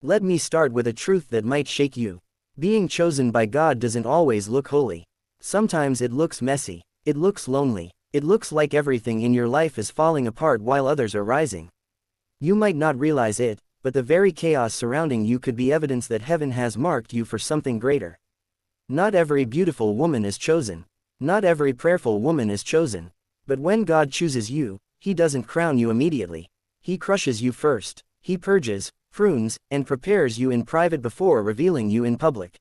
Let me start with a truth that might shake you. Being chosen by God doesn't always look holy. Sometimes it looks messy. It looks lonely. It looks like everything in your life is falling apart while others are rising. You might not realize it, but the very chaos surrounding you could be evidence that heaven has marked you for something greater. Not every beautiful woman is chosen. Not every prayerful woman is chosen. But when God chooses you, He doesn't crown you immediately. He crushes you first. He purges, prunes, and prepares you in private before revealing you in public.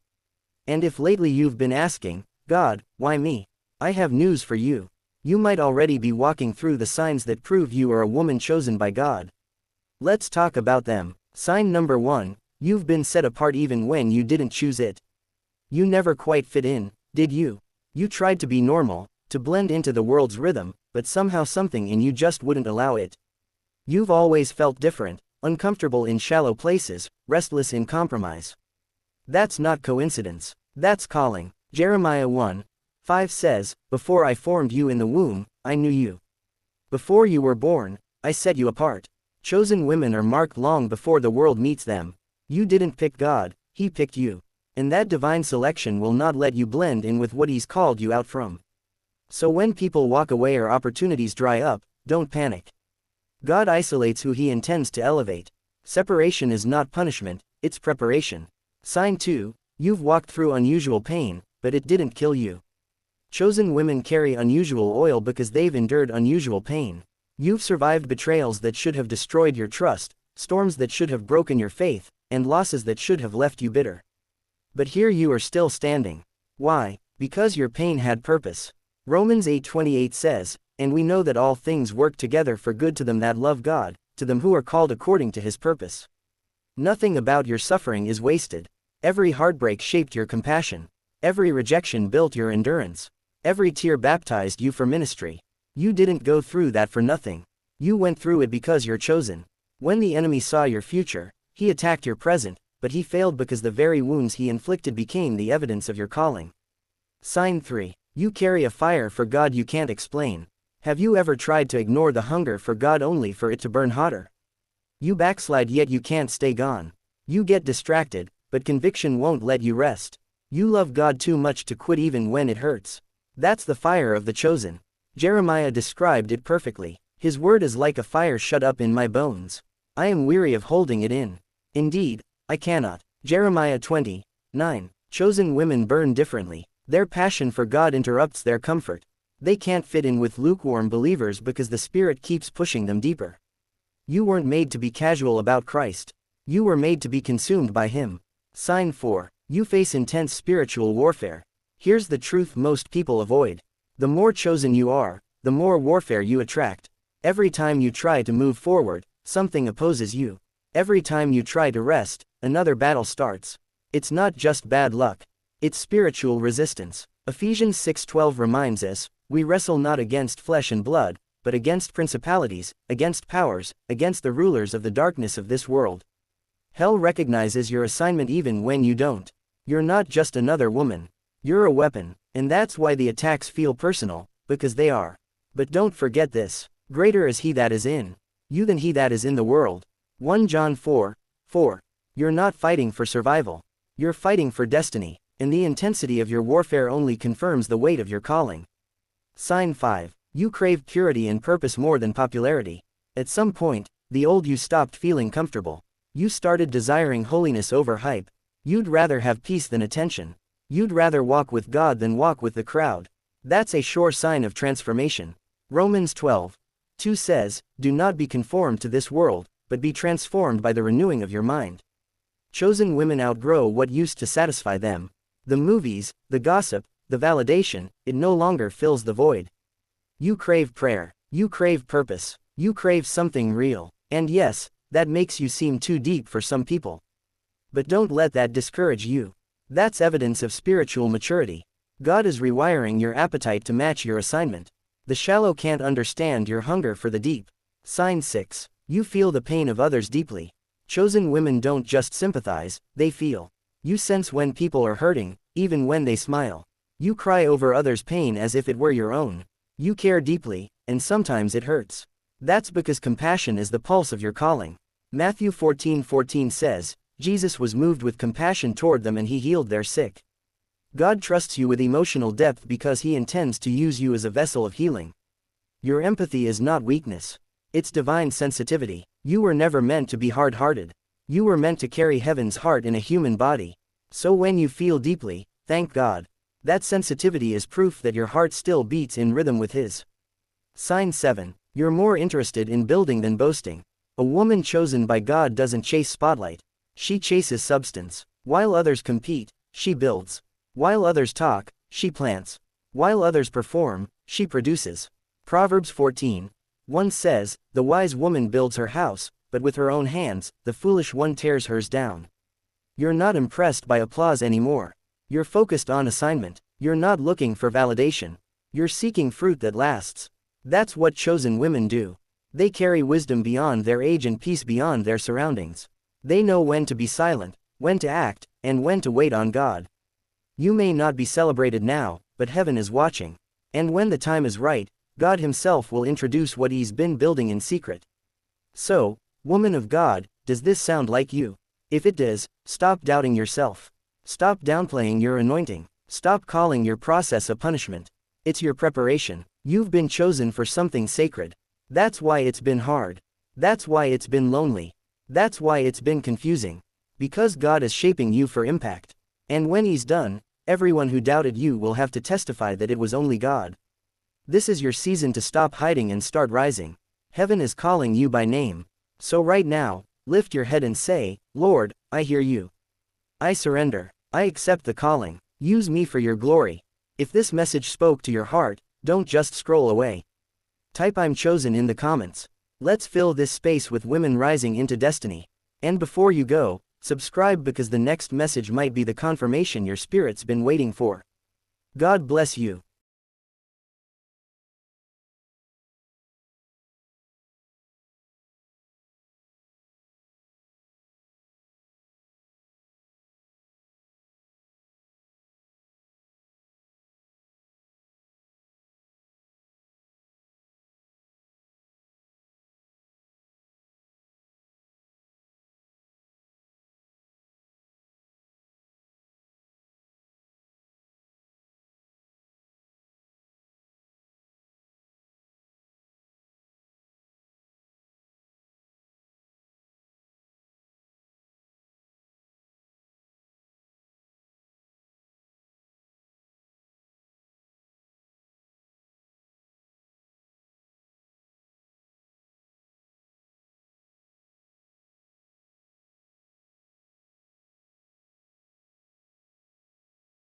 And if lately you've been asking, God, why me? I have news for you. You might already be walking through the signs that prove you are a woman chosen by God. Let's talk about them. Sign number 1, you've been set apart even when you didn't choose it. You never quite fit in, did you? You tried to be normal, to blend into the world's rhythm, but somehow something in you just wouldn't allow it. You've always felt different, uncomfortable in shallow places, restless in compromise. That's not coincidence. That's calling. Jeremiah 1:5 says, "Before I formed you in the womb, I knew you. Before you were born, I set you apart." Chosen women are marked long before the world meets them. You didn't pick God, He picked you. And that divine selection will not let you blend in with what He's called you out from. So when people walk away or opportunities dry up, don't panic. God isolates who He intends to elevate. Separation is not punishment, it's preparation. Sign 2, you've walked through unusual pain, but it didn't kill you. Chosen women carry unusual oil because they've endured unusual pain. You've survived betrayals that should have destroyed your trust, storms that should have broken your faith, and losses that should have left you bitter. But here you are still standing. Why? Because your pain had purpose. Romans 8:28 says, "And we know that all things work together for good to them that love God, to them who are called according to His purpose." Nothing about your suffering is wasted. Every heartbreak shaped your compassion. Every rejection built your endurance. Every tear baptized you for ministry. You didn't go through that for nothing. You went through it because you're chosen. When the enemy saw your future, he attacked your present, but he failed because the very wounds he inflicted became the evidence of your calling. Sign 3. You carry a fire for God you can't explain. Have you ever tried to ignore the hunger for God only for it to burn hotter? You backslide yet you can't stay gone. You get distracted, but conviction won't let you rest. You love God too much to quit even when it hurts. That's the fire of the chosen. Jeremiah described it perfectly. His word is like a fire shut up in my bones. I am weary of holding it in. Indeed, I cannot. Jeremiah 20:9. Chosen women burn differently. Their passion for God interrupts their comfort. They can't fit in with lukewarm believers because the Spirit keeps pushing them deeper. You weren't made to be casual about Christ. You were made to be consumed by Him. Sign 4. You face intense spiritual warfare. Here's the truth most people avoid. The more chosen you are, the more warfare you attract. Every time you try to move forward, something opposes you. Every time you try to rest, another battle starts. It's not just bad luck. It's spiritual resistance. Ephesians 6:12 reminds us, "We wrestle not against flesh and blood, but against principalities, against powers, against the rulers of the darkness of this world." Hell recognizes your assignment even when you don't. You're not just another woman. You're a weapon, and that's why the attacks feel personal, because they are. But don't forget this, greater is He that is in you than he that is in the world. 1 John 4:4. You're not fighting for survival. You're fighting for destiny, and the intensity of your warfare only confirms the weight of your calling. Sign 5. You crave purity and purpose more than popularity. At some point, the old you stopped feeling comfortable. You started desiring holiness over hype. You'd rather have peace than attention. You'd rather walk with God than walk with the crowd. That's a sure sign of transformation. Romans 12:2 says, "Do not be conformed to this world, but be transformed by the renewing of your mind." Chosen women outgrow what used to satisfy them. The movies, the gossip, the validation, it no longer fills the void. You crave prayer. You crave purpose. You crave something real. And yes, that makes you seem too deep for some people. But don't let that discourage you. That's evidence of spiritual maturity. God is rewiring your appetite to match your assignment. The shallow can't understand your hunger for the deep. Sign 6. You feel the pain of others deeply. Chosen women don't just sympathize, they feel. You sense when people are hurting, even when they smile. You cry over others' pain as if it were your own. You care deeply, and sometimes it hurts. That's because compassion is the pulse of your calling. Matthew 14:14 says, Jesus was moved with compassion toward them and he healed their sick. God trusts you with emotional depth because he intends to use you as a vessel of healing. Your empathy is not weakness. It's divine sensitivity. You were never meant to be hard-hearted. You were meant to carry heaven's heart in a human body. So when you feel deeply, thank God. That sensitivity is proof that your heart still beats in rhythm with his. Sign 7. You're more interested in building than boasting. A woman chosen by God doesn't chase spotlight. She chases substance. While others compete, she builds. While others talk, she plants. While others perform, she produces. Proverbs 14:1 says, "The wise woman builds her house, but with her own hands, the foolish one tears hers down." You're not impressed by applause anymore. You're focused on assignment. You're not looking for validation. You're seeking fruit that lasts. That's what chosen women do. They carry wisdom beyond their age and peace beyond their surroundings. They know when to be silent, when to act, and when to wait on God. You may not be celebrated now, but heaven is watching. And when the time is right, God himself will introduce what he's been building in secret. So, woman of God, does this sound like you? If it does, stop doubting yourself. Stop downplaying your anointing. Stop calling your process a punishment. It's your preparation. You've been chosen for something sacred. That's why it's been hard. That's why it's been lonely. That's why it's been confusing. Because God is shaping you for impact. And when he's done, everyone who doubted you will have to testify that it was only God. This is your season to stop hiding and start rising. Heaven is calling you by name. So right now, lift your head and say, "Lord, I hear you. I surrender. I accept the calling. Use me for your glory." If this message spoke to your heart, don't just scroll away. Type "I'm chosen" in the comments. Let's fill this space with women rising into destiny. And before you go, subscribe because the next message might be the confirmation your spirit's been waiting for. God bless you.